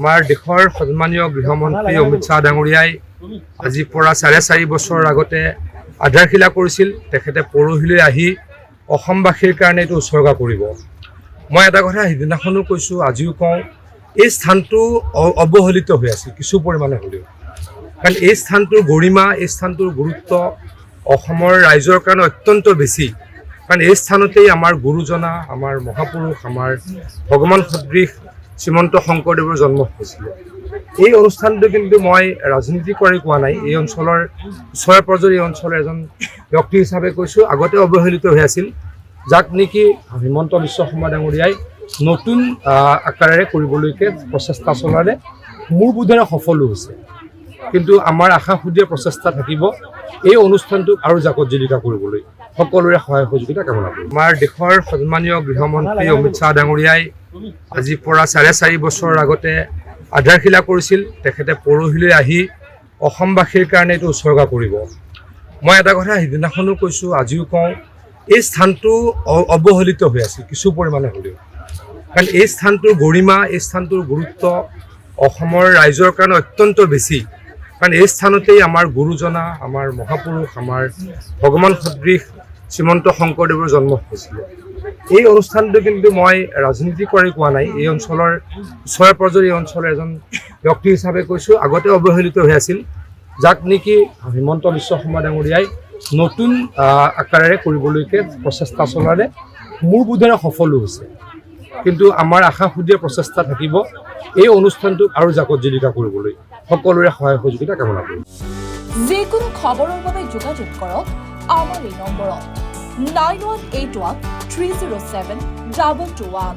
আমাৰ দেশৰ সন্মানীয় গৃহমন্ত্ৰী অমিত শ্বাহ ডাঙৰীয়াই আজিৰ পৰা 4.5 বছৰ আগতে আধাৰশিলা কৰিছিল। তেখেতে পৰহিলৈ আহি অসমবাসীৰ কাৰণে এইটো উৎসৰ্গা কৰিব। মই এটা কথা সিদিনাখনো কৈছোঁ, আজিও কওঁ, এই স্থানটো অৱহেলিত হৈ আছে কিছু পৰিমাণে হ'লেও। কাৰণ এই স্থানটোৰ গৰিমা, এই স্থানটোৰ গুৰুত্ব অসমৰ ৰাইজৰ কাৰণে অত্যন্ত বেছি। কাৰণ এই স্থানতেই আমাৰ গুৰুজনা, আমাৰ মহাপুৰুষ, আমাৰ ভগৱান সদৃশ শ্ৰীমন্ত শংকৰদেৱৰ জন্ম হৈছিলে। এই অনুষ্ঠানটো কিন্তু মই ৰাজনীতি কৰি কোৱা নাই, এই অঞ্চলৰ ওচৰে পাঁজৰে এই অঞ্চলৰ এজন ব্যক্তি হিচাপে কৈছোঁ। আগতে অৱহেলিত হৈ আছিল, যাক নেকি হিমন্ত বিশ্ব শৰ্মা ডাঙৰীয়াই নতুন আকাৰেৰে কৰিবলৈকে প্ৰচেষ্টা চলালে, মোৰ বোধেৰে সফলো হৈছে। কিন্তু আমাৰ আশা সুদীয়া প্ৰচেষ্টা থাকিব এই অনুষ্ঠানটোক আৰু জাকত জিলিকা কৰিবলৈ। সকলোৰে সহায় সহযোগিতা কামনা কৰিম। আমাৰ দেশৰ সন্মানীয় গৃহমন্ত্ৰী অমিত শ্বাহ ডাঙৰীয়াই আজিৰ পৰা 4.5 বছৰ আগতে আধাৰশিলা কৰিছিল। তেখেতে পৰহিলৈ আহি অসমবাসীৰ কাৰণে এইটো উৎসৰ্গা কৰিব। মই এটা কথা সিদিনাখনো কৈছোঁ, আজিও কওঁ, এই স্থানটো অৱহেলিত হৈ আছে কিছু পৰিমাণে হ'লেও। কাৰণ এই স্থানটোৰ গৰিমা, এই স্থানটোৰ গুৰুত্ব অসমৰ ৰাইজৰ কাৰণে অত্যন্ত বেছি। কাৰণ এই স্থানতেই আমাৰ গুৰুজনা, আমাৰ মহাপুৰুষ, আমাৰ ভগৱান সদৃশ শ্ৰীমন্ত শংকৰদেৱৰ জন্ম হৈছিলে। এই অনুষ্ঠানটো কিন্তু মই ৰাজনীতি কৰি কোৱা নাই, এই অঞ্চলৰ ওচৰে পাঁজৰে এই অঞ্চলৰ এজন ব্যক্তি হিচাপে কৈছোঁ। আগতে অৱহেলিত হৈ আছিল, যাক নেকি হিমন্ত বিশ্ব শৰ্মা ডাঙৰীয়াই নতুন আকাৰেৰে কৰিবলৈকে প্ৰচেষ্টা চলালে, মোৰ বোধেৰে সফলো হৈছে। কিন্তু আমাৰ আশা সুদীয়া প্ৰচেষ্টা থাকিব এই অনুষ্ঠানটোক আৰু জাকত জিলিকা কৰিবলৈ। সকলোৰে সহায় সহযোগিতা কামনা কৰিম। যিকোনো খবৰৰ বাবে যোগাযোগ কৰক আমাৰ এই নম্বৰত 9181 307 221।